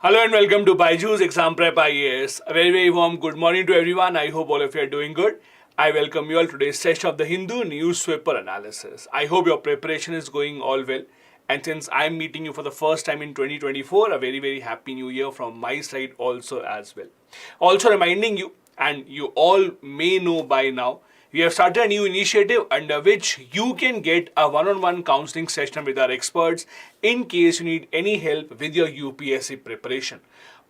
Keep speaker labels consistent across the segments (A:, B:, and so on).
A: Hello and welcome to Byjus Exam Prep IAS. A very warm good morning to everyone. I hope all of you are doing good. I welcome you all to today's session of the Hindu Newspaper Analysis. I hope your preparation is going all well. And since I'm meeting you for the first time in 2024, a very happy new year from my side also as well. Also reminding you, and you all may know by now, we have started a new initiative under which you can get a one-on-one counseling session with our experts in case you need any help with your UPSC preparation.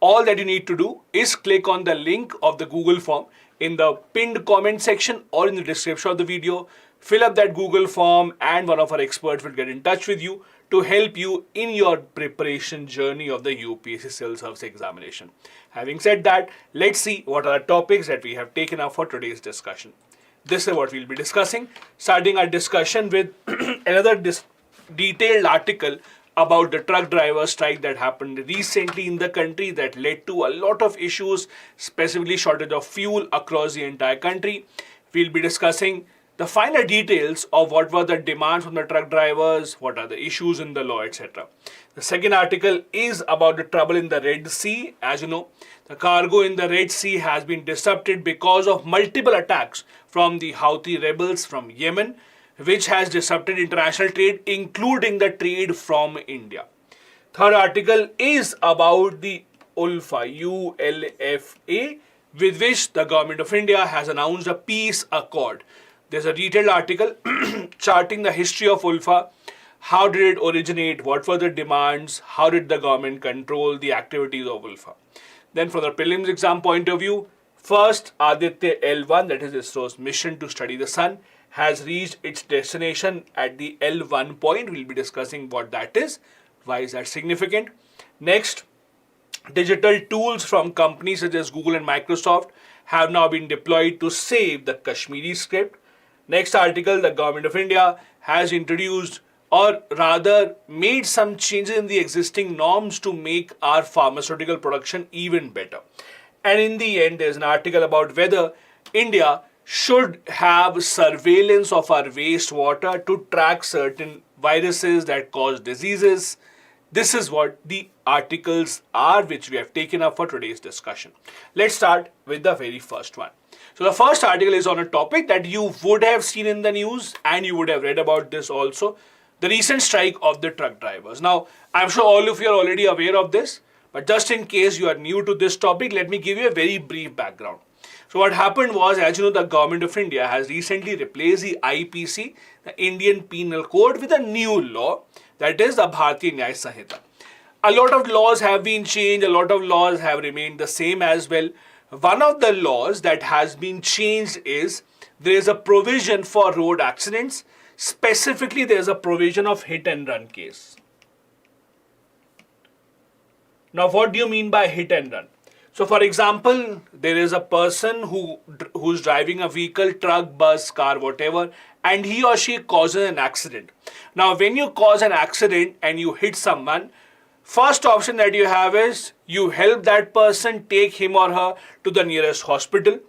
A: All that you need to do is click on the link of the Google form in the pinned comment section or in the description of the video. Fill up that Google form and one of our experts will get in touch with you to help you in your preparation journey of the UPSC Civil Services Examination. Having said that, let's see what are the topics that we have taken up for today's discussion. This is what we'll be discussing, starting our discussion with another detailed article about the truck driver strike that happened recently in the country that led to a lot of issues, specifically shortage of fuel across the entire country. We'll be discussing the finer details of what were the demands from the truck drivers, what are the issues in the law, etc. The second article is about the trouble in the Red Sea. As you know, the cargo in the Red Sea has been disrupted because of multiple attacks from the Houthi rebels from Yemen, which has disrupted international trade, including the trade from India. Third article is about the ULFA, ULFA, with which the government of India has announced a peace accord. There's a detailed article charting the history of ULFA. How did it originate? What were the demands? How did the government control the activities of ULFA? Then from the prelims exam point of view, first Aditya L1, that is ISRO's mission to study the sun, has reached its destination at the L1 point. We'll be discussing what that is. Why is that significant? Next, digital tools from companies such as Google and Microsoft have now been deployed to save the Kashmiri script. Next article, the government of India has introduced or rather made some changes in the existing norms to make our pharmaceutical production even better. And in the end, there's an article about whether India should have surveillance of our wastewater to track certain viruses that cause diseases. This is what the articles are which we have taken up for today's discussion. Let's start with the very first one. So the first article is on a topic that you would have seen in the news and you would have read about this also, the recent strike of the truck drivers. Now, I'm sure all of you are already aware of this, but just in case you are new to this topic, let me give you a very brief background. So what happened was, as you know, the government of India has recently replaced the IPC, the Indian Penal Code, with a new law, that is the Bharatiya Nyaya Sanhita. A lot of laws have been changed, a lot of laws have remained the same as well. One of the laws that has been changed is there is a provision for road accidents. Specifically, there is a provision of hit and run case. Now, what do you mean by hit and run? So, for example, there is a person who's driving a vehicle, truck, bus, car, whatever, and he or she causes an accident. Now, when you cause an accident and you hit someone, first option that you have is you help that person, take him or her to the nearest hospital.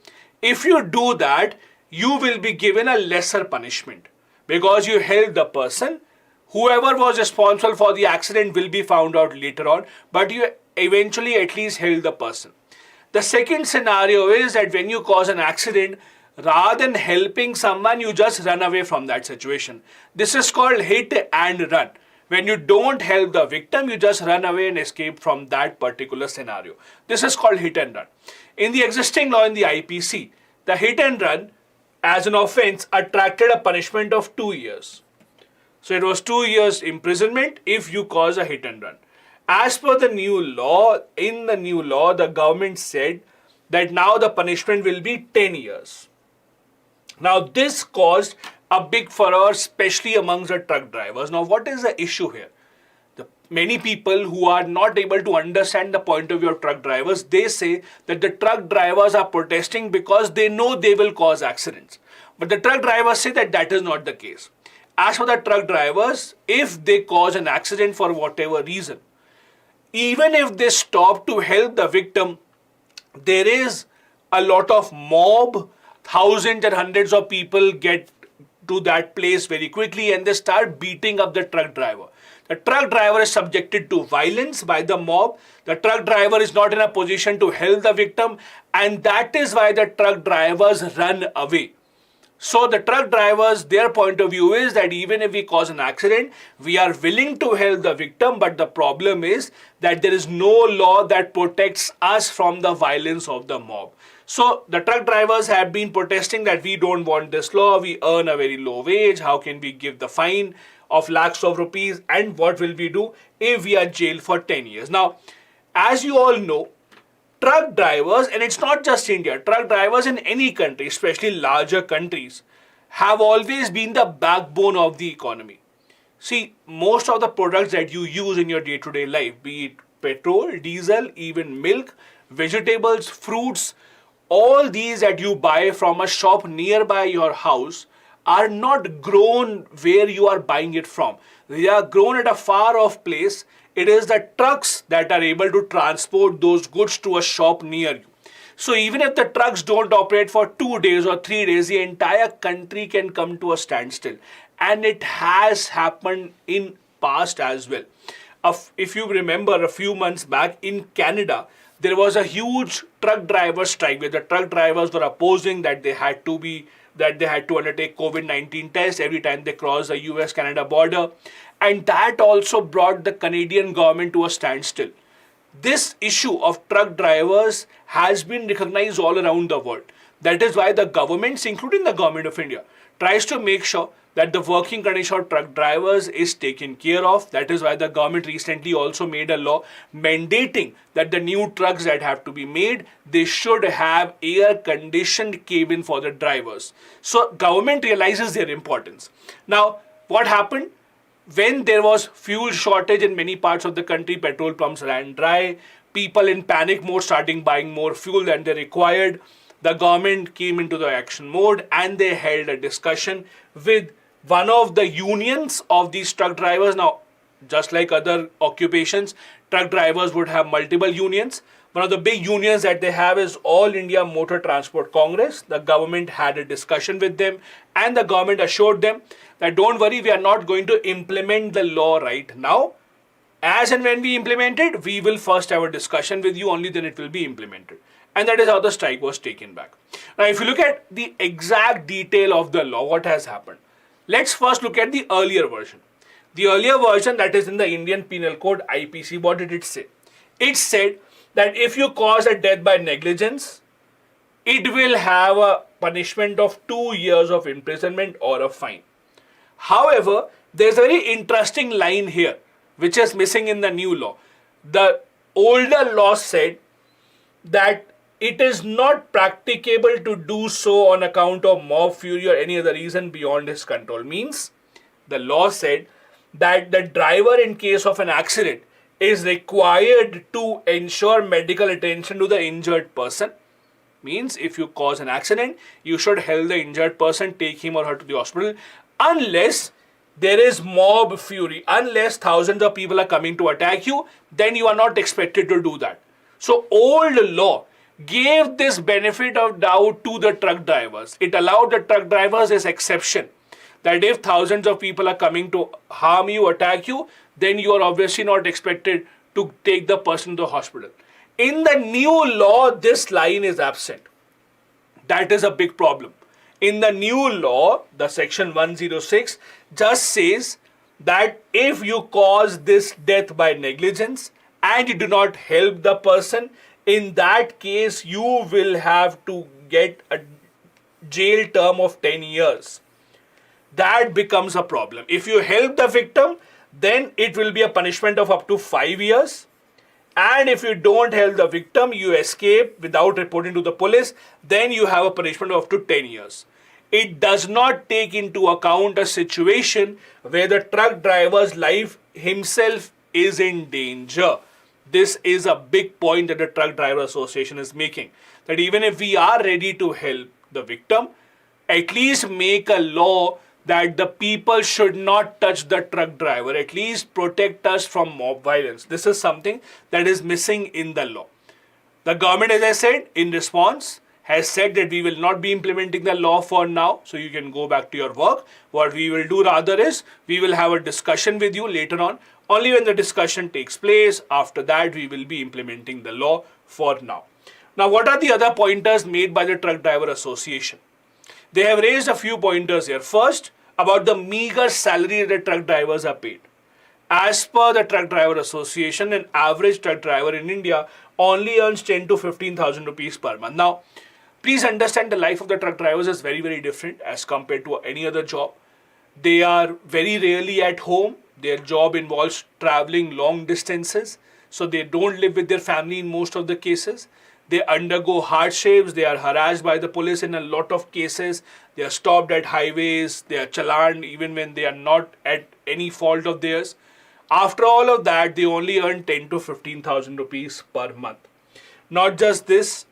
A: If you do that, you will be given a lesser punishment because you help the person. Whoever was responsible for the accident will be found out later on, but you eventually at least help the person. The second scenario is that when you cause an accident, rather than helping someone, you just run away from that situation. This is called hit and run. When you don't help the victim, you just run away and escape from that particular scenario. This is called hit and run. In the existing law in the IPC, the hit and run as an offense attracted a punishment of 2 years. So it was 2 years imprisonment if you cause a hit and run. As per the new law, in the new law, the government said that now the punishment will be 10 years. Now this caused a big furor, especially amongst the truck drivers. Now, what is the issue here? Many people who are not able to understand the point of view of truck drivers, they say that the truck drivers are protesting because they know they will cause accidents. But the truck drivers say that that is not the case. As for the truck drivers, if they cause an accident for whatever reason, even if they stop to help the victim, there is a lot of mob, thousands and hundreds of people get to that place very quickly and they start beating up the truck driver. The truck driver is subjected to violence by the mob. The truck driver is not in a position to help the victim, and that is why the truck drivers run away. So the truck drivers, their point of view is that even if we cause an accident, we are willing to help the victim, but the problem is that there is no law that protects us from the violence of the mob. So the truck drivers have been protesting that we don't want this law, we earn a very low wage, how can we give the fine of lakhs of rupees, and what will we do if we are jailed for 10 years. Now, as you all know, truck drivers, and it's not just India, truck drivers in any country, especially larger countries, have always been the backbone of the economy. See, most of the products that you use in your day-to-day life, be it petrol, diesel, even milk, vegetables, fruits, all these that you buy from a shop nearby your house are not grown where you are buying it from. They are grown at a far off place. It is the trucks that are able to transport those goods to a shop near you. So even if the trucks don't operate for 2 days or 3 days, the entire country can come to a standstill. And it has happened in past as well. If you remember, a few months back in Canada, there was a huge truck driver strike where the truck drivers were opposing that they had to undertake COVID-19 tests every time they cross the US-Canada border. And that also brought the Canadian government to a standstill. This issue of truck drivers has been recognized all around the world. That is why the governments, including the government of India, tries to make sure that the working condition of truck drivers is taken care of. That is why the government recently also made a law mandating that the new trucks that have to be made, they should have air-conditioned cabin for the drivers. So government realizes their importance. Now, what happened? When there was fuel shortage in many parts of the country, petrol pumps ran dry, people in panic mode starting buying more fuel than they required. The government came into the action mode and they held a discussion with one of the unions of these truck drivers. Now, just like other occupations, truck drivers would have multiple unions. One of the big unions that they have is All India Motor Transport Congress. The government had a discussion with them and the government assured them that don't worry, we are not going to implement the law right now. As and when we implement it, we will first have a discussion with you, only then it will be implemented. And that is how the strike was taken back. Now, if you look at the exact detail of the law, what has happened? Let's first look at the earlier version. The earlier version, that is in the Indian Penal Code, IPC, what did it say? It said that if you cause a death by negligence, it will have a punishment of 2 years of imprisonment or a fine. However, there's a very interesting line here, which is missing in the new law. The older law said that it is not practicable to do so on account of mob fury or any other reason beyond his control. Means the law said that the driver in case of an accident is required to ensure medical attention to the injured person. Means if you cause an accident, you should help the injured person, take him or her to the hospital, unless there is mob fury, unless thousands of people are coming to attack you, then you are not expected to do that. So old law gave this benefit of doubt to the truck drivers. It allowed the truck drivers this exception that if thousands of people are coming to harm you, attack you, then you are obviously not expected to take the person to the hospital. In the new law, this line is absent. That is a big problem. In the new law, the section 106 just says that if you cause this death by negligence and you do not help the person, in that case, you will have to get a jail term of 10 years. That becomes a problem. If you help the victim, then it will be a punishment of up to 5 years. And if you don't help the victim, you escape without reporting to the police, then you have a punishment of up to 10 years. It does not take into account a situation where the truck driver's life himself is in danger. This is a big point that the Truck Driver Association is making. That even if we are ready to help the victim, at least make a law that the people should not touch the truck driver, at least protect us from mob violence. This is something that is missing in the law. The government, as I said, in response, has said that we will not be implementing the law for now, so you can go back to your work. What we will do rather is, we will have a discussion with you later on Only when the discussion takes place, after that we will be implementing the law for now. Now, what are the other pointers made by the Truck Driver Association? They have raised a few pointers here. First, about the meager salary that truck drivers are paid. As per the Truck Driver Association, an average truck driver in India only earns 10 to 15,000 rupees per month. Now, please understand the life of the truck drivers is very, very different as compared to any other job. They are very rarely at home. Their job involves traveling long distances, so they don't live with their family in most of the cases. They undergo hardships, they are harassed by the police in a lot of cases, they are stopped at highways, they are challaned even when they are not at any fault of theirs. After all of that, they only earn 10 to 15,000 rupees per month. Not just this,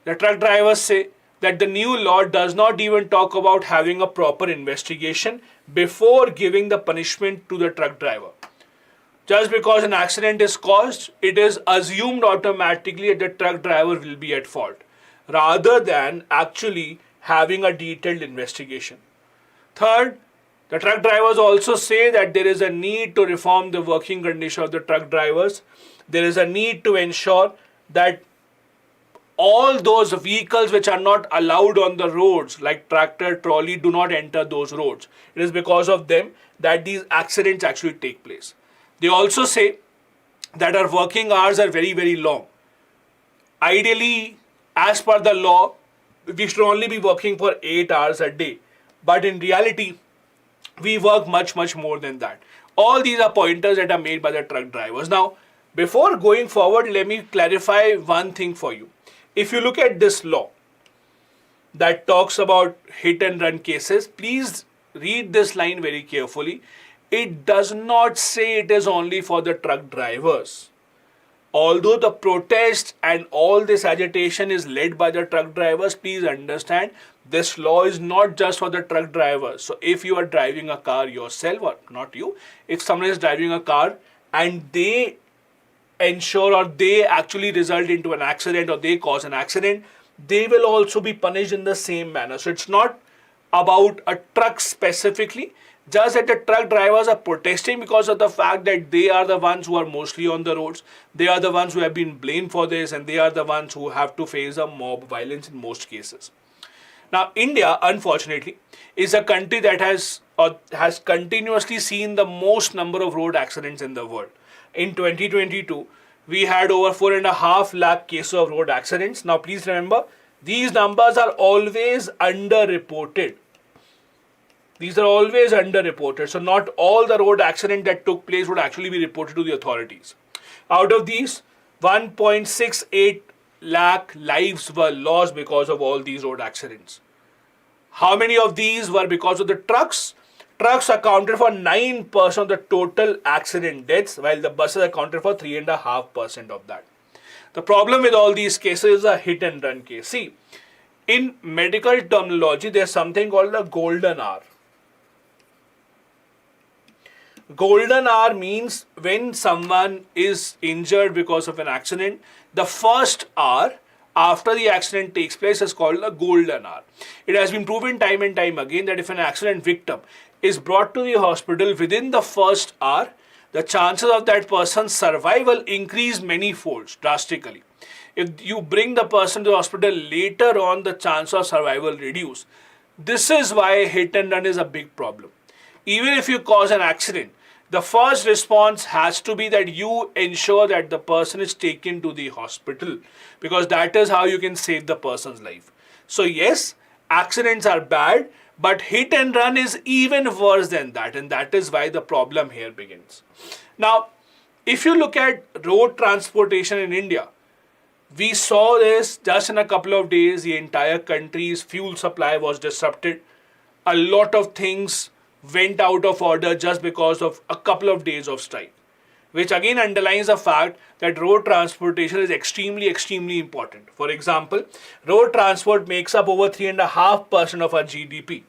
A: the truck drivers say that the new law does not even talk about having a proper investigation before giving the punishment to the truck driver. Just because an accident is caused, it is assumed automatically that the truck driver will be at fault, rather than actually having a detailed investigation. Third, the truck drivers also say that there is a need to reform the working condition of the truck drivers. There is a need to ensure that all those vehicles which are not allowed on the roads, like tractor, trolley, do not enter those roads. It is because of them that these accidents actually take place. They also say that our working hours are very, very long. Ideally, as per the law, we should only be working for 8 hours a day. But in reality, we work much, much more than that. All these are pointers that are made by the truck drivers. Now, before going forward, let me clarify one thing for you. If you look at this law that talks about hit and run cases, please read this line very carefully. It does not say it is only for the truck drivers. Although the protest and all this agitation is led by the truck drivers, please understand this law is not just for the truck drivers. So if you are driving a car yourself, or not you, if someone is driving a car and they ensure or they actually result into an accident or they cause an accident, they will also be punished in the same manner. So it's not about a truck specifically. Just that the truck drivers are protesting because of the fact that they are the ones who are mostly on the roads. They are the ones who have been blamed for this, and they are the ones who have to face a mob violence in most cases. Now, India, unfortunately, is a country that has continuously seen the most number of road accidents in the world. In 2022, we had over 4.5 lakh cases of road accidents. Now, please remember, these numbers are always underreported. These are always underreported. So not all the road accident that took place would actually be reported to the authorities. Out of these, 1.68 lakh lives were lost because of all these road accidents. How many of these were because of the trucks? Trucks accounted for 9% of the total accident deaths, while the buses accounted for 3.5% of that. The problem with all these cases is a hit and run case. See, in medical terminology, there's something called the golden hour. Golden hour means when someone is injured because of an accident, the first hour after the accident takes place is called a golden hour. It has been proven time and time again that if an accident victim is brought to the hospital within the first hour, the chances of that person's survival increase many folds drastically. If you bring the person to the hospital later on, the chance of survival reduce. This is why hit and run is a big problem. Even if you cause an accident, the first response has to be that you ensure that the person is taken to the hospital, because that is how you can save the person's life. So yes, accidents are bad, but hit and run is even worse than that, and that is why the problem here begins. Now, if you look at road transportation in India, we saw this just in a couple of days. The entire country's fuel supply was disrupted. A lot of things went out of order just because of a couple of days of strike, which again underlines the fact that road transportation is extremely important. For example, road transport makes up over 3.5% of our GDP.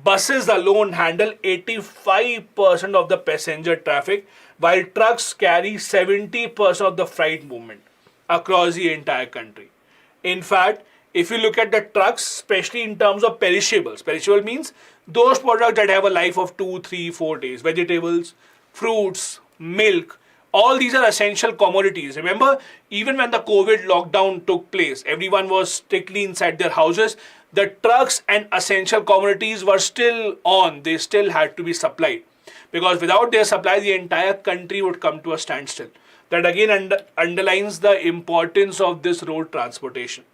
A: Buses alone handle 85% of the passenger traffic, while trucks carry 70% of the freight movement across the entire country. In fact, if you look at the trucks, especially in terms of perishables, perishable means those products that have a life of 2, 3, 4 days, vegetables, fruits, milk, all these are essential commodities. Remember, even when the COVID lockdown took place, everyone was strictly inside their houses. The trucks and essential commodities were still on. They still had to be supplied. Because without their supply, the entire country would come to a standstill. That again underlines the importance of this road transportation.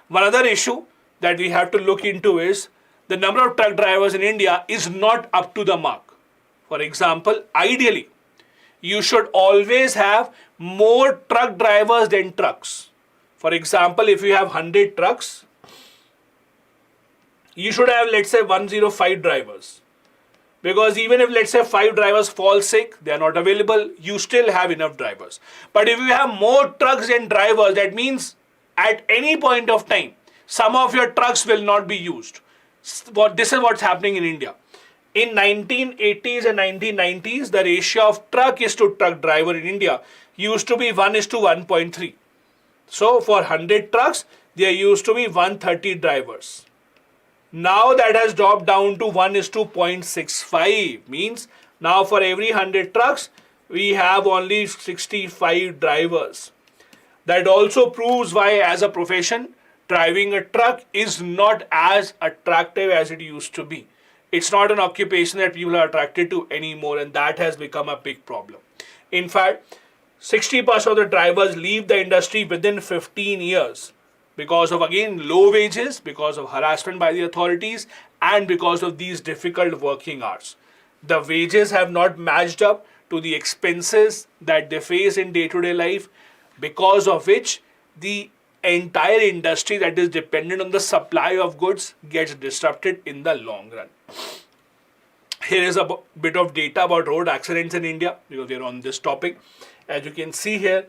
A: One other issue that we have to look into is the number of truck drivers in India is not up to the mark. For example, ideally, you should always have more truck drivers than trucks. For example, if you have 100 trucks, you should have, let's say, 105 drivers. Because even if, let's say, 5 drivers fall sick, they are not available, you still have enough drivers. But if you have more trucks than drivers, that means at any point of time, some of your trucks will not be used. This is what's happening in India. In 1980s and 1990s, the ratio of truck is to truck driver in India used to be 1:1.3. So for 100 trucks, there used to be 130 drivers. Now that has dropped down to 1:0.65. Means now for every 100 trucks, we have only 65 drivers. That also proves why, as a profession, driving a truck is not as attractive as it used to be. It's not an occupation that people are attracted to anymore, and that has become a big problem. In fact, 60% of the drivers leave the industry within 15 years because of, again, low wages, because of harassment by the authorities, and because of these difficult working hours. The wages have not matched up to the expenses that they face in day-to-day life, because of which the entire industry that is dependent on the supply of goods gets disrupted in the long run. Here is a bit of data about road accidents in India, because we are on this topic. As you can see here,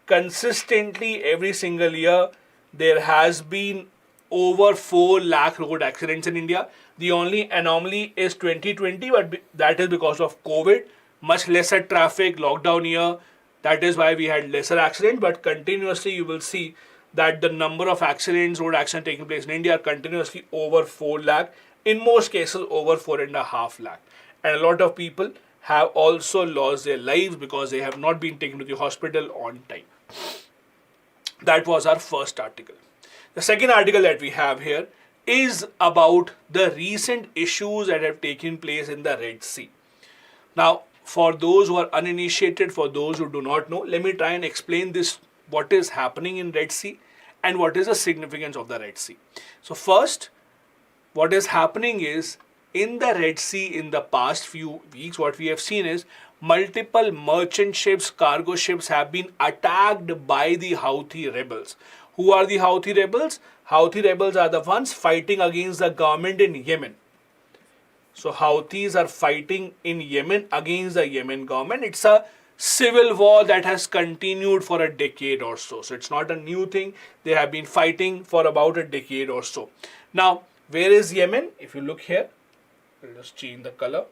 A: consistently every single year there has been over 4 lakh road accidents in India. The only anomaly is 2020, but that is because of COVID, much lesser traffic, lockdown year. That is why we had lesser accidents, but continuously you will see that the number of accidents, road accidents taking place in India are continuously over 4 lakh, in most cases over 4.5 lakh. And a lot of people have also lost their lives because they have not been taken to the hospital on time. That was our first article. The second article that we have here is about the recent issues that have taken place in the Red Sea. Now, for those who are uninitiated, for those who do not know, let me try and explain this, what is happening in Red Sea and what is the significance of the Red Sea. So first, what is happening is, in the Red Sea in the past few weeks, what we have seen is multiple merchant ships, cargo ships have been attacked by the Houthi rebels. Who are the Houthi rebels? Houthi rebels are the ones fighting against the government in Yemen. So Houthis are fighting in Yemen against the Yemen government. It's a civil war that has continued for a decade or so. So it's not a new thing. They have been fighting for about a decade or so. Now, where is Yemen? If you look here, we'll just change the color.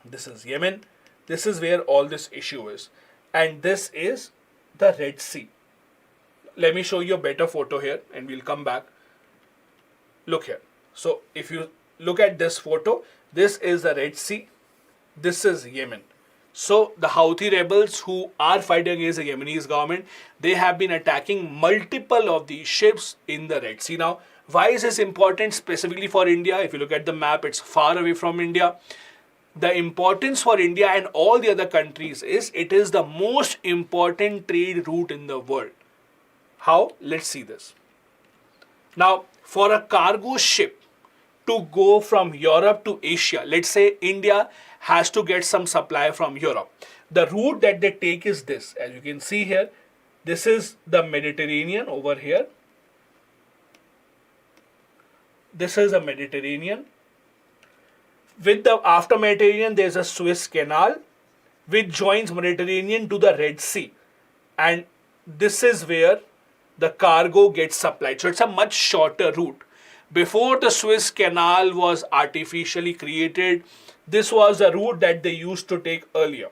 A: This is Yemen. This is where all this issue is. And this is the Red Sea. Let me show you a better photo here and we'll come back. Look here. So if you look at this photo, this is the Red Sea. This is Yemen. So the Houthi rebels who are fighting against the Yemenis government, they have been attacking multiple of these ships in the Red Sea. Now, why is this important specifically for India? If you look at the map, it's far away from India. The importance for India and all the other countries is it is the most important trade route in the world. How? Let's see this. Now, for a cargo ship to go from Europe to Asia, let's say India has to get some supply from Europe. The route that they take is this. As you can see here, this is the Mediterranean over here. This is the Mediterranean. With the after Mediterranean, there's a Suez Canal which joins Mediterranean to the Red Sea. And this is where the cargo gets supplied. So it's a much shorter route. Before the Suez Canal was artificially created, this was the route that they used to take earlier.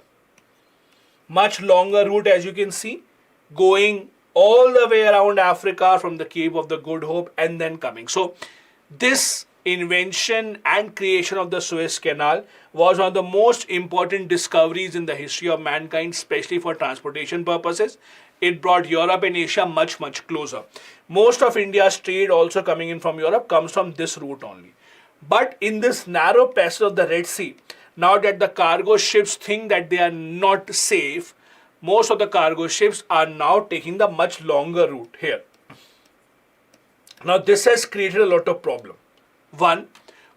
A: Much longer route, as you can see, going all the way around Africa from the Cape of the Good Hope and then coming. So this invention and creation of the Suez Canal was one of the most important discoveries in the history of mankind, especially for transportation purposes. It brought Europe and Asia much, much closer. Most of India's trade also coming in from Europe comes from this route only. But in this narrow passage of the Red Sea, now that the cargo ships think that they are not safe, most of the cargo ships are now taking the much longer route here. Now this has created a lot of problem. One,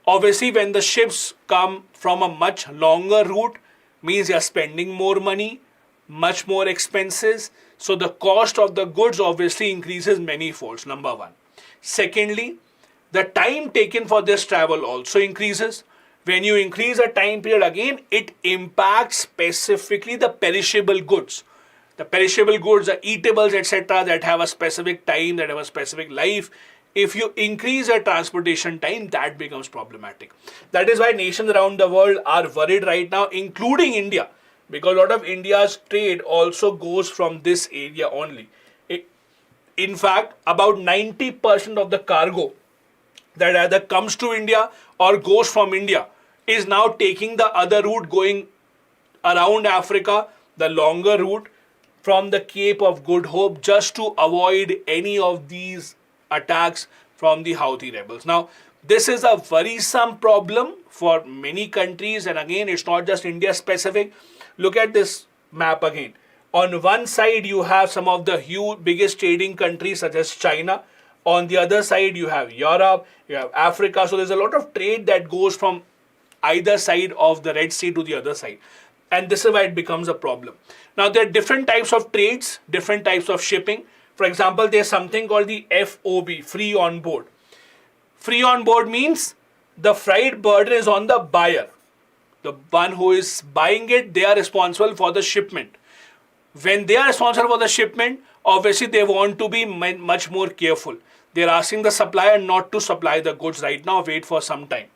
A: obviously when the ships come from a much longer route, means you are spending more money, much more expenses. So the cost of the goods obviously increases many folds, number one. Secondly, the time taken for this travel also increases. When you increase the time period again, it impacts specifically the perishable goods. The perishable goods, the eatables, etc. that have a specific time, that have a specific life. If you increase the transportation time, that becomes problematic. That is why nations around the world are worried right now, including India, because a lot of India's trade also goes from this area only. In fact, about 90% of the cargo that either comes to India or goes from India is now taking the other route, going around Africa, the longer route from the Cape of Good Hope, just to avoid any of these attacks from the Houthi rebels. Now, this is a worrisome problem for many countries, and again, it's not just India specific. Look at this map again. On one side, you have some of the biggest trading countries such as China. On the other side, you have Europe, you have Africa. So there's a lot of trade that goes from either side of the Red Sea to the other side. And this is why it becomes a problem. Now, there are different types of trades, different types of shipping. For example, there's something called the FOB, free on board. Free on board means the freight burden is on the buyer. The one who is buying it, they are responsible for the shipment. When they are responsible for the shipment, obviously they want to be much more careful. They're asking the supplier not to supply the goods right now, wait for some time.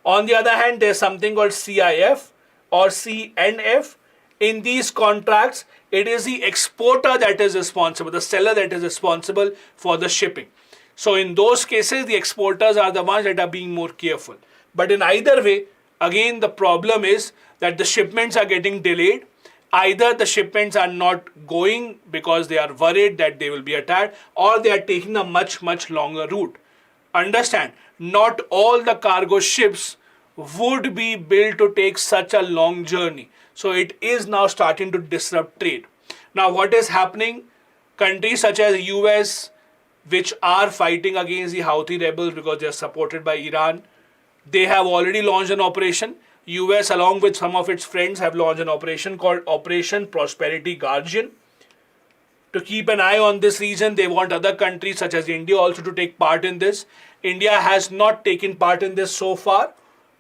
A: On the other hand, there's something called CIF or CNF. In these contracts, it is the exporter that is responsible, the seller that is responsible for the shipping. So in those cases, the exporters are the ones that are being more careful. But in either way, again, the problem is that the shipments are getting delayed. Either the shipments are not going because they are worried that they will be attacked, or they are taking a much, much longer route. Understand, not all the cargo ships would be built to take such a long journey. So it is now starting to disrupt trade. Now what is happening? Countries such as US, which are fighting against the Houthi rebels because they are supported by Iran, they have already launched an operation. US, along with some of its friends, have launched an operation called Operation Prosperity Guardian. To keep an eye on this region, they want other countries such as India also to take part in this. India has not taken part in this so far.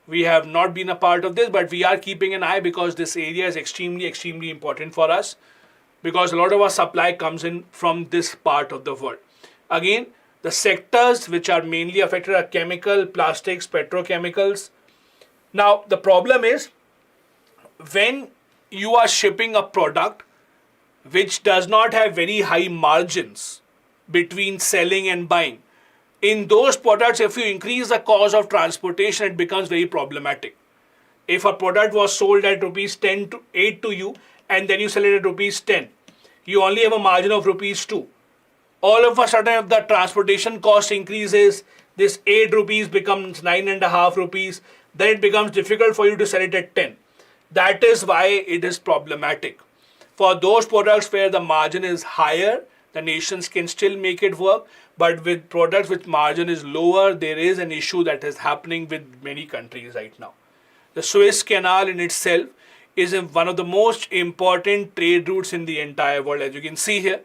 A: We have not been a part of this, but we are keeping an eye because this area is extremely, extremely important for us, because a lot of our supply comes in from this part of the world. Again, the sectors which are mainly affected are chemical, plastics, petrochemicals. Now, the problem is when you are shipping a product which does not have very high margins between selling and buying, in those products, if you increase the cost of transportation, it becomes very problematic. If a product was sold at rupees 10 to 8 to you, and then you sell it at rupees 10, you only have a margin of rupees 2. All of a sudden, if the transportation cost increases, this 8 rupees becomes 9.5 rupees, then it becomes difficult for you to sell it at 10. That is why it is problematic. For those products where the margin is higher, the nations can still make it work. But with products with margin is lower, there is an issue that is happening with many countries right now. The Suez Canal in itself is one of the most important trade routes in the entire world. As you can see here,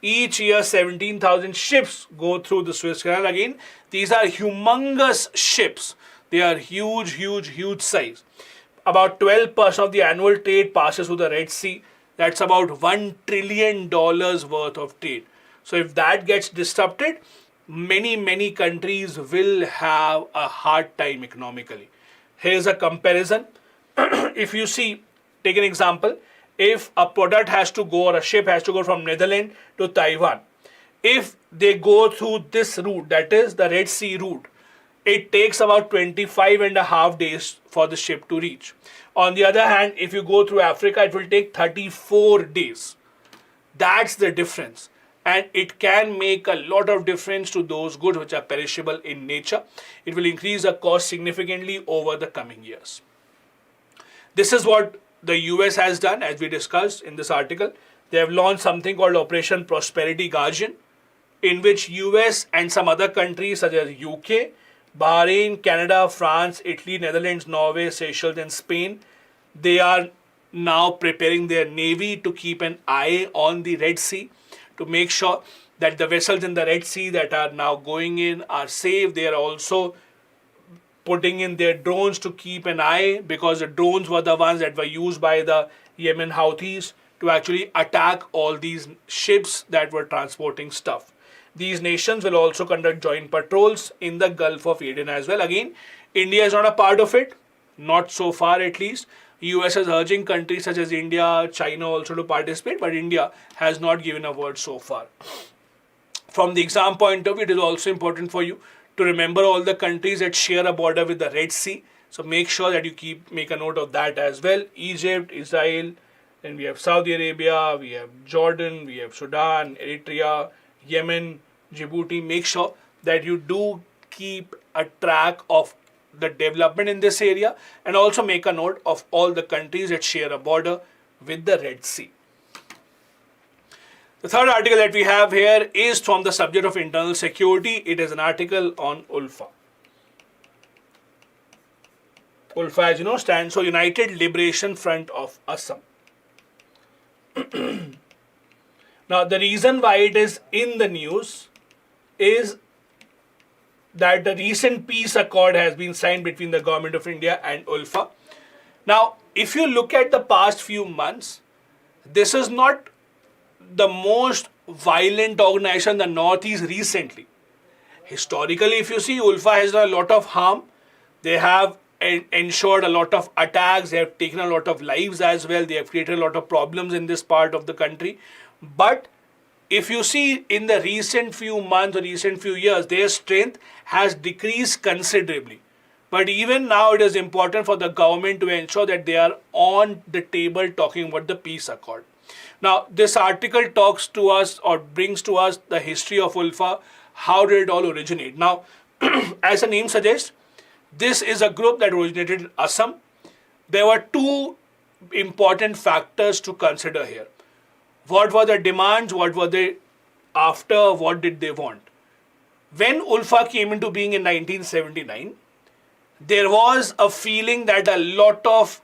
A: each year 17,000 ships go through the Suez Canal. Again, these are humongous ships. They are huge, huge, huge size. About 12% of the annual trade passes through the Red Sea. That's about $1 trillion worth of trade. So if that gets disrupted, many countries will have a hard time economically. Here's a comparison. If you see, take an example. If a product has to go, or a ship has to go from Netherlands to Taiwan, if they go through this route, that is the Red Sea route, it takes about 25 and a half days for the ship to reach. On the other hand, if you go through Africa, it will take 34 days. That's the difference. And it can make a lot of difference to those goods which are perishable in nature. It will increase the cost significantly over the coming years. This is what the US has done, as we discussed in this article. They have launched something called Operation Prosperity Guardian, in which US and some other countries such as UK, Bahrain, Canada, France, Italy, Netherlands, Norway, Seychelles and Spain, they are now preparing their navy to keep an eye on the Red Sea, to make sure that the vessels in the Red Sea that are now going in are safe. They are also putting in their drones to keep an eye, because the drones were the ones that were used by the Yemen Houthis to actually attack all these ships that were transporting stuff. These nations will also conduct joint patrols in the Gulf of Aden as well. Again, India is not a part of it, not so far at least. US is urging countries such as India, China also to participate, but India has not given a word so far. From the exam point of view, it is also important for you to remember all the countries that share a border with the Red Sea. So make sure that you make a note of that as well. Egypt, Israel, then we have Saudi Arabia, we have Jordan, we have Sudan, Eritrea, Yemen, Djibouti. Make sure that you do keep a track of the development in this area, and also make a note of all the countries that share a border with the Red Sea. The third article that we have here is from the subject of internal security. It is an article on ULFA. ULFA, as you know, stands for United Liberation Front of Assam. Now, the reason why it is in the news is that the recent peace accord has been signed between the government of India and ULFA. Now, if you look at the past few months, this is not the most violent organization in the Northeast recently. Historically, if you see, ULFA has done a lot of harm. They have ensured a lot of attacks. They have taken a lot of lives as well. They have created a lot of problems in this part of the country. But if you see in the recent few months or recent few years, their strength has decreased considerably. But even now, it is important for the government to ensure that they are on the table talking about the peace accord. Now, this article talks to us or brings to us the history of ULFA. How did it all originate? Now, as the name suggests, this is a group that originated in Assam. There were two important factors to consider here. What were the demands? What were they after? What did they want? When ULFA came into being in 1979, there was a feeling that a lot of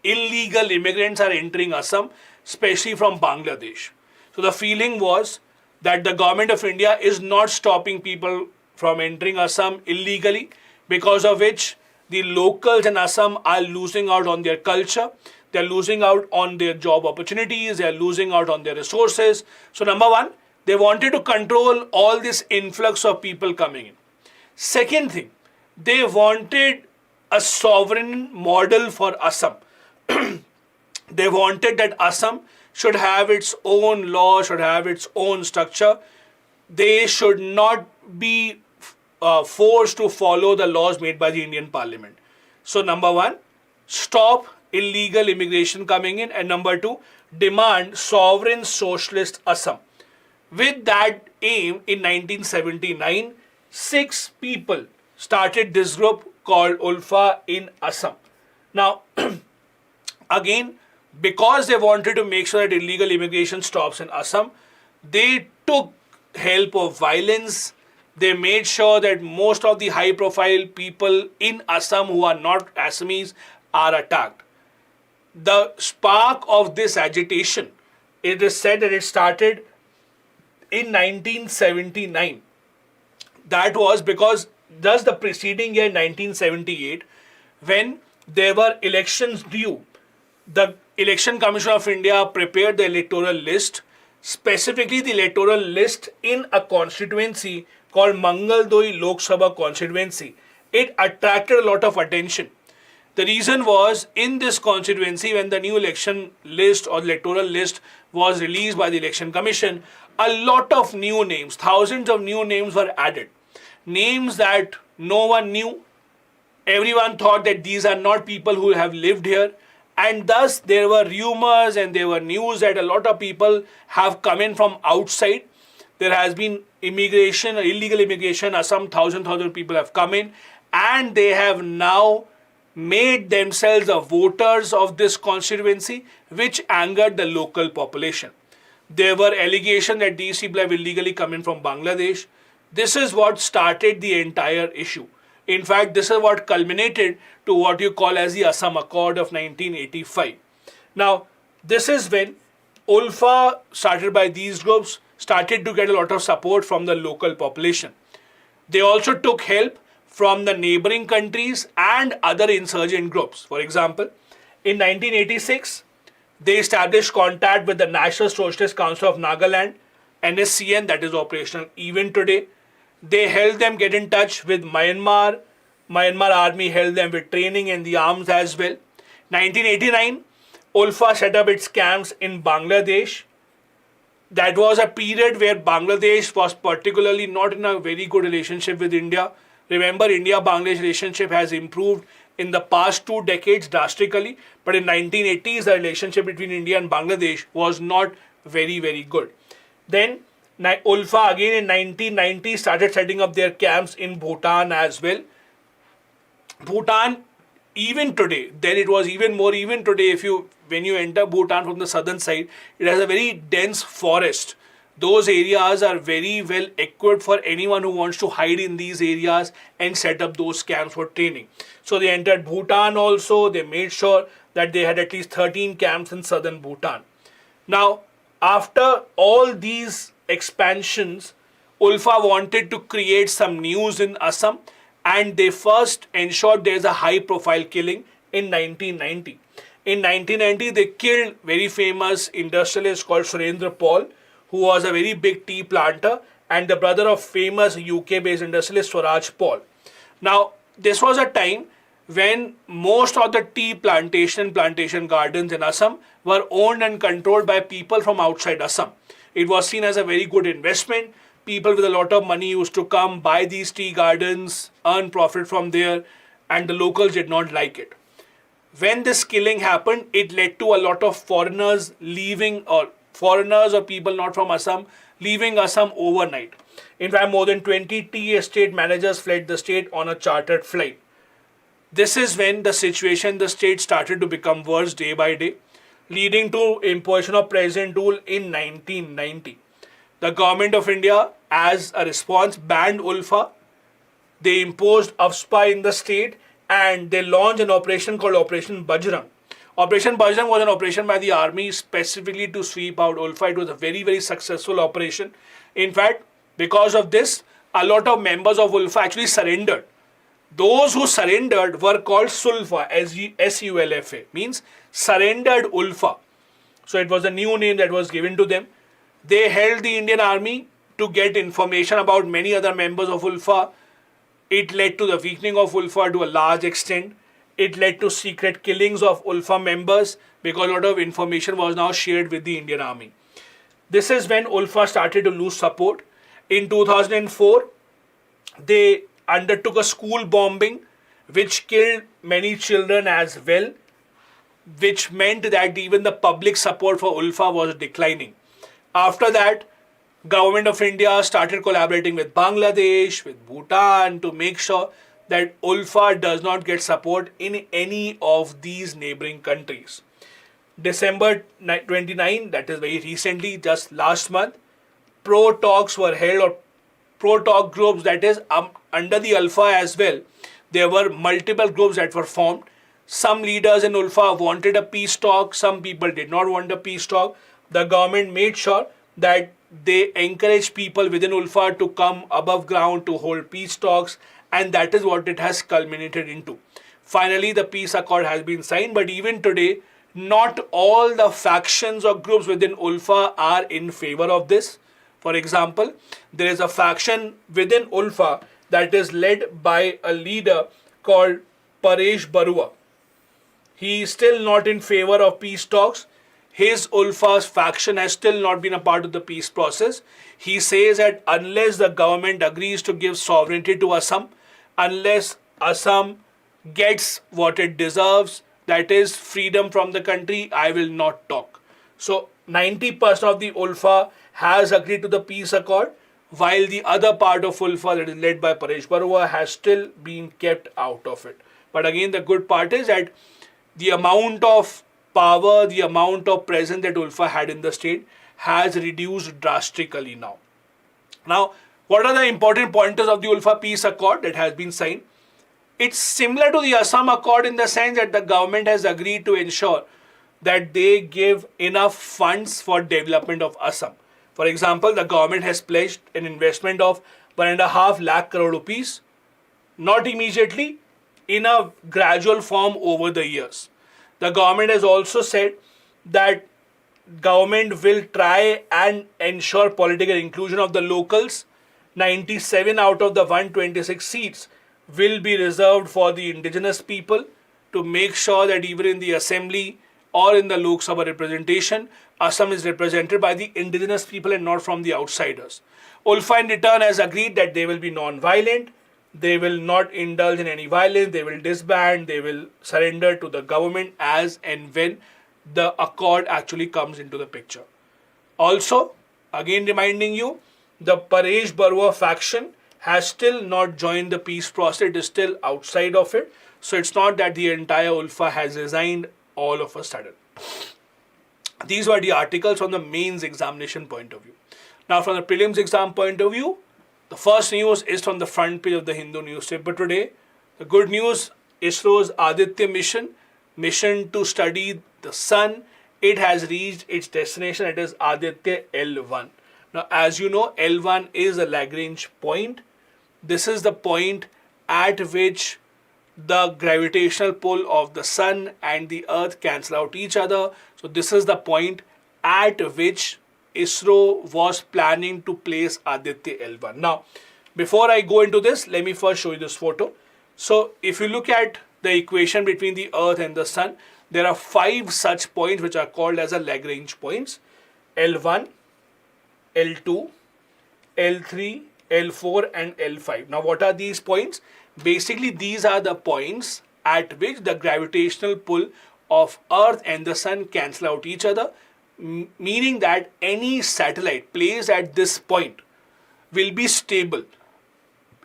A: illegal immigrants are entering Assam, especially from Bangladesh. So the feeling was that the government of India is not stopping people from entering Assam illegally, because of which the locals in Assam are losing out on their culture. They're losing out on their job opportunities. They're losing out on their resources. So number one, they wanted to control all this influx of people coming in. Second thing, they wanted a sovereign model for Assam. They wanted that Assam should have its own law, should have its own structure. They should not be forced to follow the laws made by the Indian Parliament. So number one, stop illegal immigration coming in, and number two, demand sovereign socialist Assam. With that aim, in 1979, 6 people started this group called ULFA in Assam. Now, again, because they wanted to make sure that illegal immigration stops in Assam, they took help of violence. They made sure that most of the high-profile people in Assam who are not Assamese are attacked. The spark of this agitation, it is said that it started in 1979. That was because just the preceding year, 1978, when there were elections due, the Election Commission of India prepared the electoral list, specifically the electoral list in a constituency called Mangaldoyi Lok Sabha constituency. It attracted a lot of attention. The reason was, in this constituency, when the new election list or electoral list was released by the Election Commission, a lot of new names, thousands of new names were added. Names that No one knew. Everyone thought that these are not people who have lived here. And thus there were rumors and there were news that a lot of people have come in from outside. There has been immigration, illegal immigration, some thousand people have come in, and they have now made themselves the voters of this constituency, which angered the local population. There were allegations that these people have illegally come in from Bangladesh. This is what started the entire issue. In fact, this is what culminated to what you call as the Assam Accord of 1985. Now, this is when ULFA, started by these groups, started to get a lot of support from the local population. They also took help from the neighboring countries and other insurgent groups. For example, in 1986, they established contact with the National Socialist Council of Nagaland, NSCN, that is operational even today. They helped them get in touch with Myanmar. Myanmar army helped them with training and the arms as well. 1989, ULFA set up its camps in Bangladesh. That was a period where Bangladesh was particularly not in a very good relationship with India. Remember, India-Bangladesh relationship has improved in the past 2 decades drastically, but in 1980s, the relationship between India and Bangladesh was not very, very good. Then ULFA again in 1990 started setting up their camps in Bhutan as well. Bhutan, even today, then it was even more, even today, when you enter Bhutan from the southern side, it has a very dense forest. Those areas are very well equipped for anyone who wants to hide in these areas and set up those camps for training. So they entered Bhutan also. They made sure that they had at least 13 camps in southern Bhutan. Now, after all these expansions, ULFA wanted to create some news in Assam, and they first ensured there is a high profile killing in 1990. In 1990, they killed very famous industrialist called Surendra Paul, who was a very big tea planter and the brother of famous UK-based industrialist Swaraj Paul. Now, this was a time when most of the tea plantation gardens in Assam were owned and controlled by people from outside Assam. It was seen as a very good investment. People with a lot of money used to come, buy these tea gardens, earn profit from there, and the locals did not like it. When this killing happened, it led to a lot of foreigners leaving, or foreigners or people not from Assam leaving Assam overnight. In fact, more than 20 tea estate managers fled the state on a chartered flight. This is when the situation in the state started to become worse day by day, leading to imposition of President rule in 1990. The government of India, as a response, banned ULFA. They imposed UPSC in the state, and they launched an operation called Operation Bajrang. Operation Bajrang was an operation by the army specifically to sweep out ULFA. It was a very, very successful operation. In fact, because of this, a lot of members of ULFA actually surrendered. Those who surrendered were called Sulfa, S-U-L-F-A, means surrendered ULFA. So it was a new name that was given to them. They held the Indian army to get information about many other members of ULFA. It led to the weakening of ULFA to a large extent. It led to secret killings of ULFA members because a lot of information was now shared with the Indian army. This is when ULFA started to lose support. In 2004, they undertook a school bombing which killed many children as well, which meant that even the public support for ULFA was declining. After that, Government of India started collaborating with Bangladesh, with Bhutan to make sure that ULFA does not get support in any of these neighboring countries. December 29, that is very recently, just last month, pro-talks were held, or pro-talk groups, that is under the ULFA as well. There were multiple groups that were formed. Some leaders in ULFA wanted a peace talk, some people did not want a peace talk. The government made sure that they encouraged people within ULFA to come above ground to hold peace talks, and that is what it has culminated into. Finally, the peace accord has been signed, but even today, not all the factions or groups within ULFA are in favor of this. For example, there is a faction within ULFA that is led by a leader called Paresh Barua. He is still not in favor of peace talks. His ULFA's faction has still not been a part of the peace process. He says that unless the government agrees to give sovereignty to Assam, unless Assam gets what it deserves, that is freedom from the country, I will not talk. So 90% of the ULFA has agreed to the peace accord, while the other part of ULFA, that is led by Paresh Barua, has still been kept out of it. But again, the good part is that the amount of power, the amount of presence that ULFA had in the state has reduced drastically now. Now, what are the important pointers of the ULFA peace accord that has been signed? It's similar to the Assam Accord in the sense that the government has agreed to ensure that they give enough funds for development of Assam. For example, the government has pledged an investment of 1.5 lakh crore rupees, not immediately, in a gradual form over the years. The government has also said that government will try and ensure political inclusion of the locals. 97 out of the 126 seats will be reserved for the indigenous people, to make sure that even in the assembly or in the Lok Sabha representation, Assam is represented by the indigenous people and not from the outsiders. ULFA in return has agreed that they will be non-violent, they will not indulge in any violence, they will disband, they will surrender to the government as and when the accord actually comes into the picture. Also, again reminding you, the Paresh Barua faction has still not joined the peace process, it is still outside of it. So it's not that the entire ULFA has resigned all of a sudden. These were the articles from the mains examination point of view. Now from the prelims exam point of view, the first news is from the front page of the Hindu newspaper today. The good news, ISRO's Aditya mission to study the sun, it has reached its destination, it is Aditya L1. Now as you know, L1 is a Lagrange point. This is the point at which the gravitational pull of the sun and the earth cancel out each other. So this is the point at which ISRO was planning to place Aditya L1. Now, before I go into this, let me first show you this photo. So if you look at the equation between the earth and the sun, there are 5 such points which are called as a Lagrange points: L1, L2, L3, L4 and L5. Now what are these points? Basically these are the points at which the gravitational pull of earth and the sun cancel out each other, meaning that any satellite placed at this point will be stable.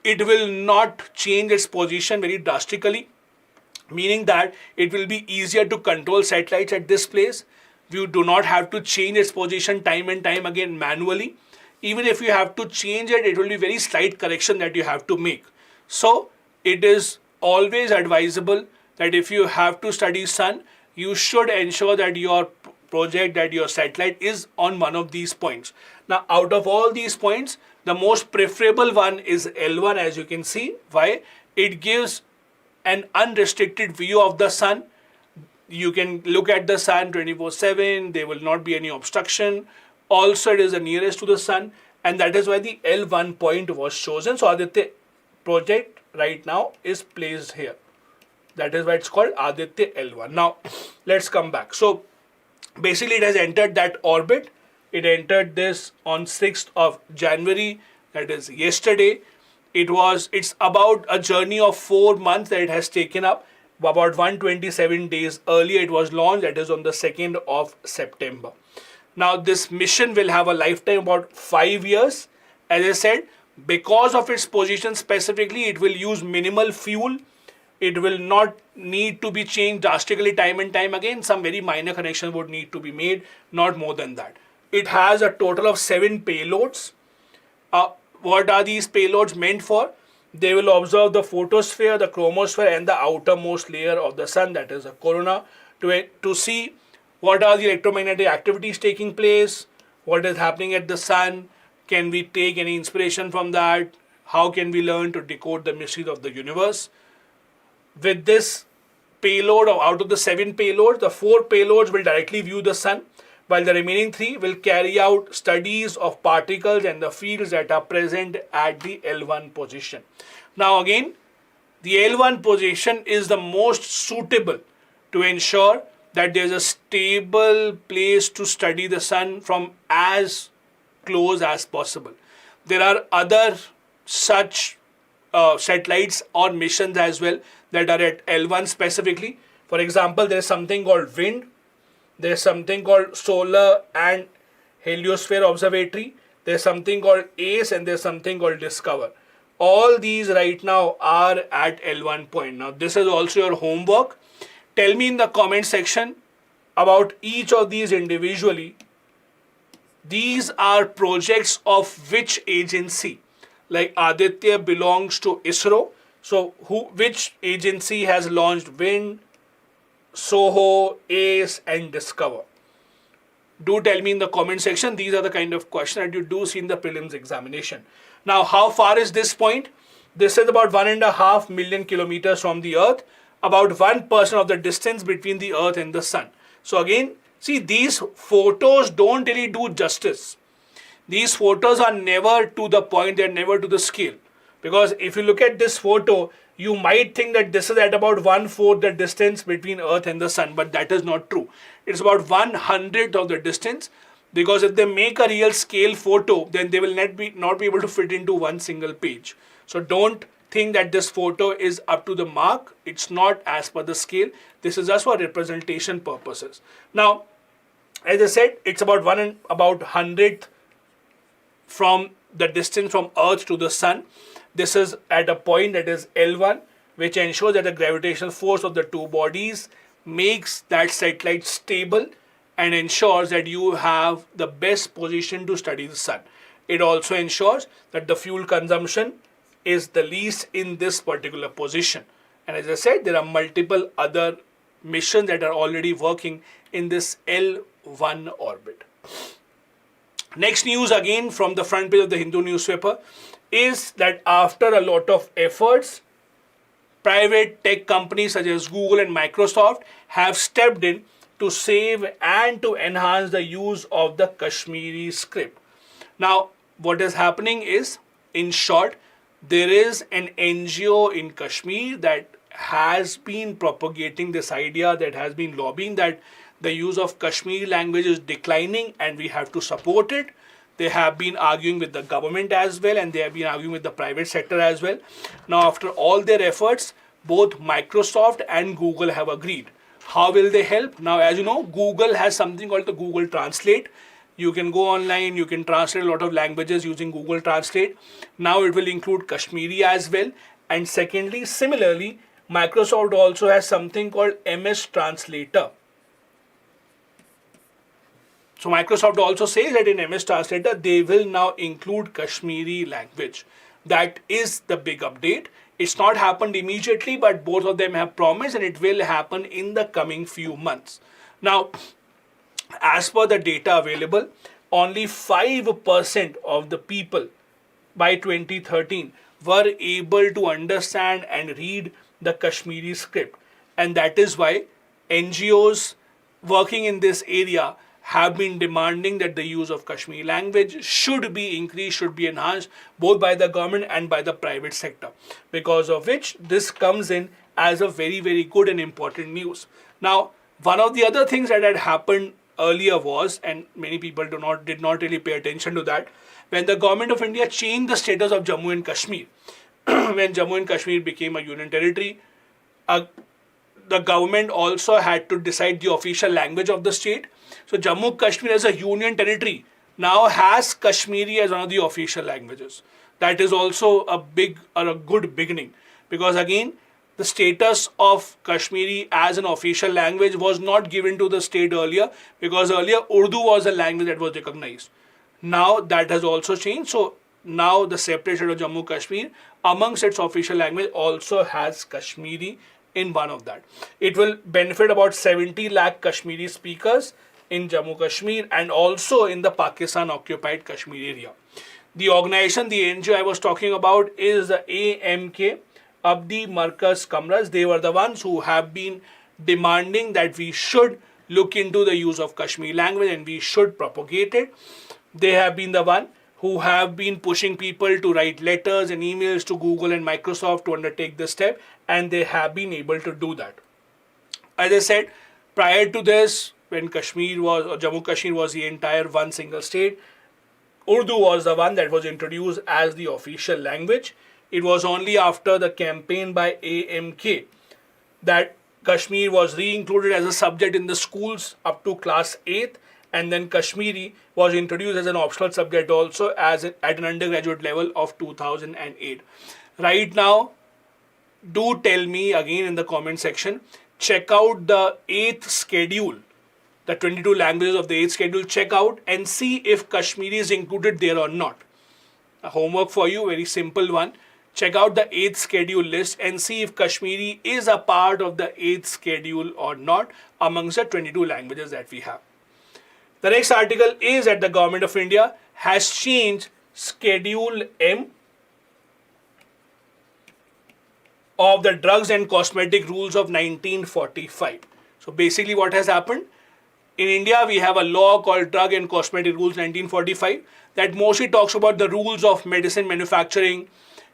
A: It will not change its position very drastically, meaning that it will be easier to control satellites at this place. You do not have to change its position time and time again manually. Even if you have to change it, it will be very slight correction that you have to make. So it is always advisable that if you have to study sun, you should ensure that your project, that your satellite is on one of these points. Now out of all these points, the most preferable one is L1, as you can see. Why? It gives an unrestricted view of the sun. You can look at the sun 24/7, there will not be any obstruction. Also it is the nearest to the sun, and that is why the L1 point was chosen. So Aditya project right now is placed here. That is why it's called Aditya L1. Now let's come back. So basically it has entered that orbit. It entered this on 6th of January, that is yesterday. It's about a journey of 4 months that it has taken up. About 127 days earlier it was launched, that is on the 2nd of September. Now this mission will have a lifetime about 5 years. As I said, because of its position specifically, it will use minimal fuel. It will not need to be changed drastically time and time again. Some very minor connections would need to be made, not more than that. It has a total of 7 payloads. What are these payloads meant for? They will observe the photosphere, the chromosphere and the outermost layer of the sun, that is a corona, to see what are the electromagnetic activities taking place, what is happening at the sun, can we take any inspiration from that, how can we learn to decode the mysteries of the universe. With this payload, out of the 7 payloads, the 4 payloads will directly view the sun, while the remaining 3 will carry out studies of particles and the fields that are present at the L1 position. Now again, the L1 position is the most suitable to ensure that there is a stable place to study the sun from as close as possible. There are other such satellites or missions as well that are at L1 specifically. For example, there is something called WIND, there is something called Solar and Heliosphere Observatory, there is something called ACE, and there is something called Discover. All these right now are at L1 point. Now this is also your homework. Tell me in the comment section about each of these individually. These are projects of which agency? Like Aditya belongs to ISRO. So which agency has launched WIND, SOHO, ACE and Discover? Do tell me in the comment section. These are the kind of questions that you do see in the prelims examination. Now, how far is this point? This is about 1.5 million kilometers from the Earth, about 1% of the distance between the Earth and the Sun. So again, see, these photos don't really do justice. These photos are never to the point, they're never to the scale. Because if you look at this photo, you might think that this is at about 1/4 the distance between Earth and the Sun, but that is not true. It's about 1/100th of the distance, because if they make a real scale photo, then they will not be able to fit into one single page. So don't think that this photo is up to the mark. It's not as per the scale. This is just for representation purposes. Now, as I said, it's about 1/100th from the distance from Earth to the Sun. This is at a point that is L1, which ensures that the gravitational force of the two bodies makes that satellite stable and ensures that you have the best position to study the Sun. It also ensures that the fuel consumption is the least in this particular position. And as I said, there are multiple other missions that are already working in this L1 orbit. Next news again from the front page of the Hindu newspaper is that after a lot of efforts, private tech companies such as Google and Microsoft have stepped in to save and to enhance the use of the Kashmiri script. Now, what is happening is, in short, there is an NGO in Kashmir that has been propagating this idea, that has been lobbying that the use of Kashmiri language is declining and we have to support it. They have been arguing with the government as well, and they have been arguing with the private sector as well. Now, after all their efforts, both Microsoft and Google have agreed. How will they help? Now, as you know, Google has something called the Google Translate. You can go online, you can translate a lot of languages using Google Translate. Now it will include Kashmiri as well. And secondly, similarly, Microsoft also has something called MS Translator. So Microsoft also says that in MS Translator, they will now include Kashmiri language. That is the big update. It's not happened immediately, but both of them have promised, and it will happen in the coming few months. Now, as per the data available, only 5% of the people by 2013 were able to understand and read the Kashmiri script. And that is why NGOs working in this area have been demanding that the use of Kashmiri language should be increased, should be enhanced, both by the government and by the private sector. Because of which this comes in as a very, very good and important news. Now, one of the other things that had happened earlier was, and many people did not really pay attention to that, when the government of India changed the status of Jammu and Kashmir, when Jammu and Kashmir became a union territory, the government also had to decide the official language of the state. So Jammu Kashmir as a union territory now has Kashmiri as one of the official languages. That is also a big or a good beginning, because again, the status of Kashmiri as an official language was not given to the state earlier, because earlier Urdu was a language that was recognized. Now that has also changed. So now the separate state of Jammu Kashmir amongst its official language also has Kashmiri in one of that. It will benefit about 70 lakh Kashmiri speakers in Jammu Kashmir and also in the Pakistan occupied Kashmir area. The organization, the NGO I was talking about is the AMK, Abdi Markaz Kamras. They were the ones who have been demanding that we should look into the use of Kashmiri language and we should propagate it. They have been the one who have been pushing people to write letters and emails to Google and Microsoft to undertake this step, and they have been able to do that. As I said, prior to this, when Jammu Kashmir was the entire one single state, Urdu was the one that was introduced as the official language. It was only after the campaign by AMK that Kashmir was re-included as a subject in the schools up to class 8th, and then Kashmiri was introduced as an optional subject also at an undergraduate level of 2008. Right now, do tell me again in the comment section, check out the 8th schedule, the 22 languages of the 8th schedule, check out and see if Kashmiri is included there or not. A homework for you, very simple one. Check out the 8th schedule list and see if Kashmiri is a part of the 8th schedule or not amongst the 22 languages that we have. The next article is that the government of India has changed Schedule M of the drugs and cosmetic rules of 1945. So basically what has happened, in India we have a law called Drug and Cosmetic Rules 1945 that mostly talks about the rules of medicine manufacturing.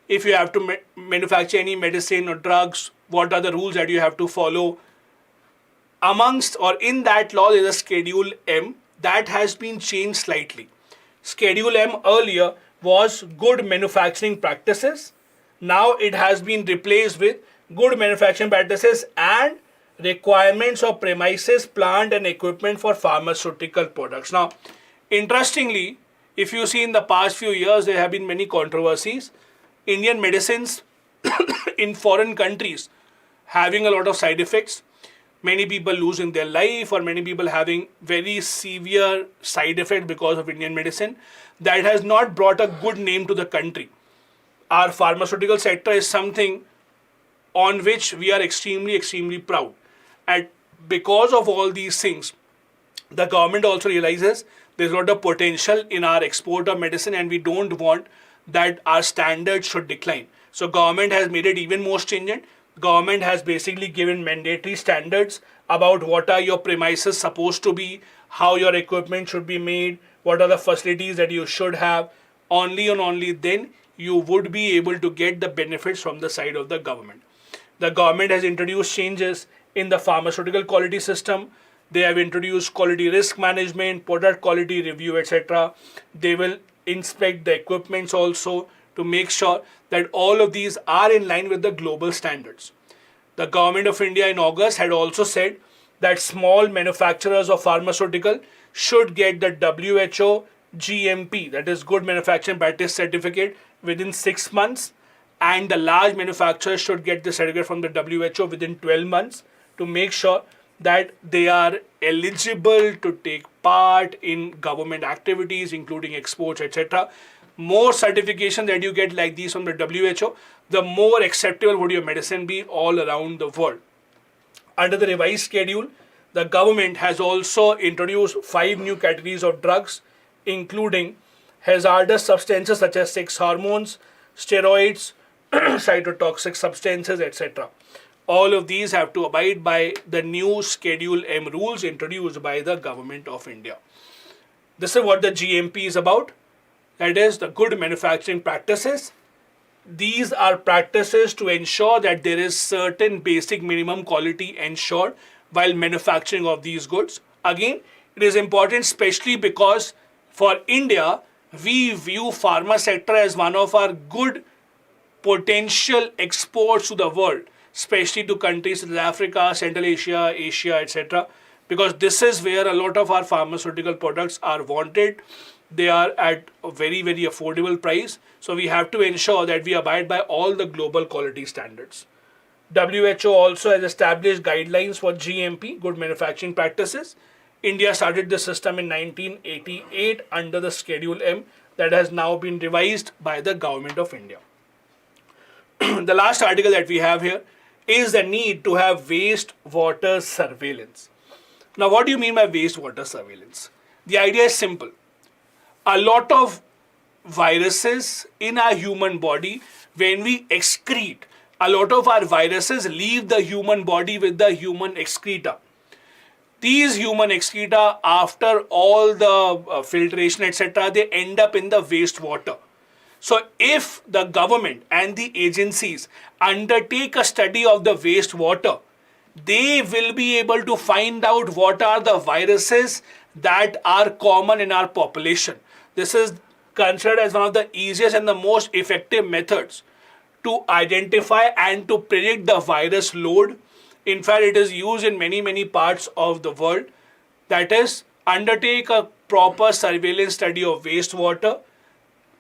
A: If you have to manufacture any medicine or drugs, what are the rules that you have to follow? Amongst or in that law there is a Schedule M that has been changed slightly. Schedule M earlier was good manufacturing practices. Now it has been replaced with good manufacturing practices and requirements of premises, plant and equipment for pharmaceutical products. Now, interestingly, if you see in the past few years, there have been many controversies. Indian medicines in foreign countries having a lot of side effects. Many people losing their life or many people having very severe side effects because of Indian medicine. That has not brought a good name to the country. Our pharmaceutical sector is something on which we are extremely proud. And because of all these things, the government also realizes there's a lot of potential in our export of medicine and we don't want that our standards should decline. So government has made it even more stringent. Government has basically given mandatory standards about what are your premises supposed to be, how your equipment should be made, what are the facilities that you should have. Only and only then you would be able to get the benefits from the side of the government. The government has introduced changes in the pharmaceutical quality system. They have introduced quality risk management, product quality review, etc. They will inspect the equipments also to make sure that all of these are in line with the global standards. The government of India in August had also said that small manufacturers of pharmaceutical should get the WHO GMP, that is Good Manufacturing Practice Certificate, within 6 months, and the large manufacturers should get the certificate from the WHO within 12 months to make sure that they are eligible to take part in government activities, including exports, etc. More certification that you get like these from the WHO, the more acceptable would your medicine be all around the world. Under the revised schedule, the government has also introduced 5 new categories of drugs, including hazardous substances such as sex hormones, steroids, cytotoxic substances, etc. All of these have to abide by the new Schedule M rules introduced by the government of India. This is what the GMP is about. That is the good manufacturing practices. These are practices to ensure that there is certain basic minimum quality ensured while manufacturing of these goods. Again, it is important especially because for India, we view pharma sector as one of our good potential exports to the world, especially to countries such as Africa, Central Asia, Asia, etc. Because this is where a lot of our pharmaceutical products are wanted. They are at a very affordable price. So we have to ensure that we abide by all the global quality standards. WHO also has established guidelines for GMP, good manufacturing practices. India started the system in 1988 under the Schedule M that has now been revised by the government of India. The last article that we have here is the need to have wastewater surveillance. Now, what do you mean by wastewater surveillance? The idea is simple. A lot of viruses in our human body, when we excrete, a lot of our viruses leave the human body with the human excreta. These human excreta, after all the filtration, etc., they end up in the wastewater. So if the government and the agencies undertake a study of the wastewater, they will be able to find out what are the viruses that are common in our population. This is considered as one of the easiest and the most effective methods to identify and to predict the virus load. In fact, it is used in many parts of the world. That is, undertake a proper surveillance study of wastewater,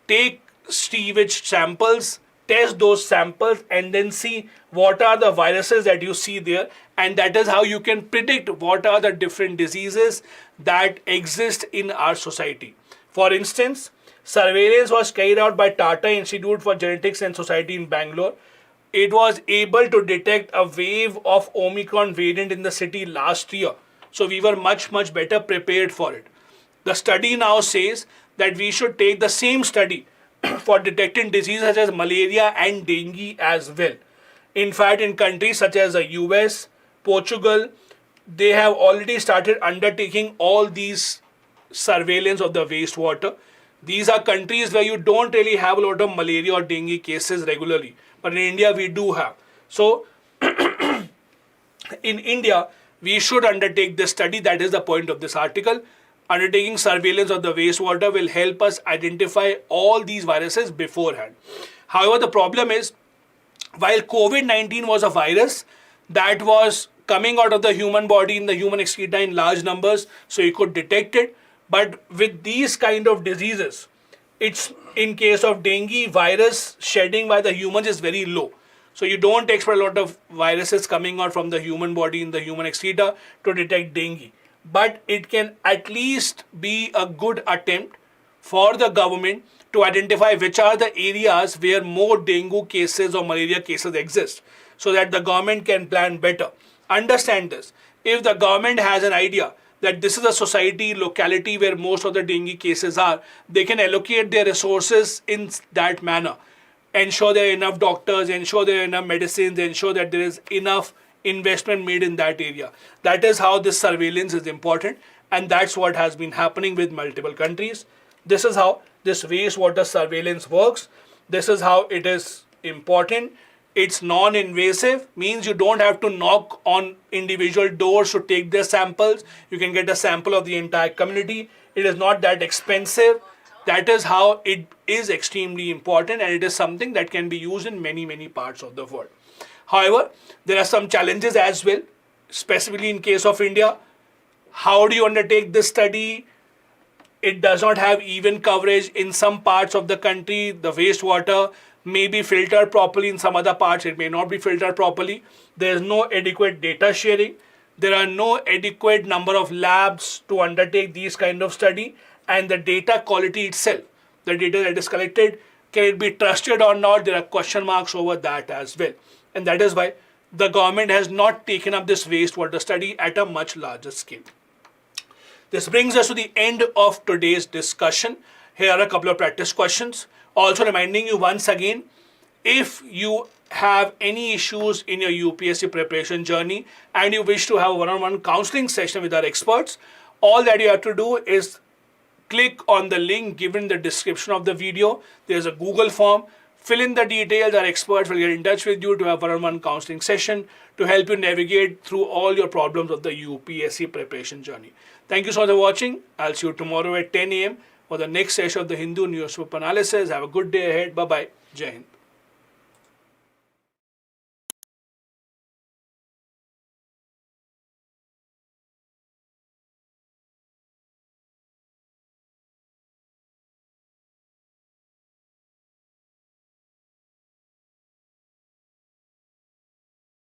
A: take sewage samples, test those samples, and then see what are the viruses that you see there. And that is how you can predict what are the different diseases that exist in our society. For instance, surveillance was carried out by Tata Institute for Genetics and Society in Bangalore. It was able to detect a wave of Omicron variant in the city last year. So we were much better prepared for it. The study now says that we should take the same study for detecting diseases such as malaria and dengue as well. In fact, in countries such as the US, Portugal, they have already started undertaking all these surveillance of the wastewater. These are countries where you don't really have a lot of malaria or dengue cases regularly. But in India, we do have. So, in India, we should undertake this study. That is the point of this article. Undertaking surveillance of the wastewater will help us identify all these viruses beforehand. However, the problem is, while COVID-19 was a virus that was coming out of the human body in the human excreta in large numbers, so you could detect it. But with these kind of diseases, it's in case of dengue, virus shedding by the humans is very low. So you don't expect a lot of viruses coming out from the human body in the human excreta to detect dengue. But it can at least be a good attempt for the government to identify which are the areas where more dengue cases or malaria cases exist, so that the government can plan better. Understand this. If the government has an idea that this is a society, locality where most of the dengue cases are, they can allocate their resources in that manner. Ensure there are enough doctors, ensure there are enough medicines, ensure that there is enough investment made in that area. That is how this surveillance is important, and that's what has been happening with multiple countries. This is how this wastewater surveillance works. This is how it is important. It's non-invasive, means you don't have to knock on individual doors to take their samples. You can get a sample of the entire community. It is not that expensive. That is how it is extremely important, and it is something that can be used in many parts of the world. However, there are some challenges as well, specifically in case of India. How do you undertake this study? It does not have even coverage in some parts of the country. The wastewater may be filtered properly, in some other parts it may not be filtered properly. There is no adequate data sharing. There are no adequate number of labs to undertake these kind of study, and the data quality itself, the data that is collected, can it be trusted or not? There are question marks over that as well. And that is why the government has not taken up this wastewater study at a much larger scale. This brings us to the end of today's discussion. Here are a couple of practice questions. Also reminding you once again, if you have any issues in your UPSC preparation journey and you wish to have a one-on-one counseling session with our experts, all that you have to do is click on the link given in the description of the video. There's a Google form. Fill in the details. Our experts will get in touch with you to have a one-on-one counseling session to help you navigate through all your problems of the UPSC preparation journey. Thank you so much for watching. I'll see you tomorrow at 10 a.m. for the next session of the Hindu Newspaper Analysis. Have a good day ahead. Bye-bye. Jai Hind.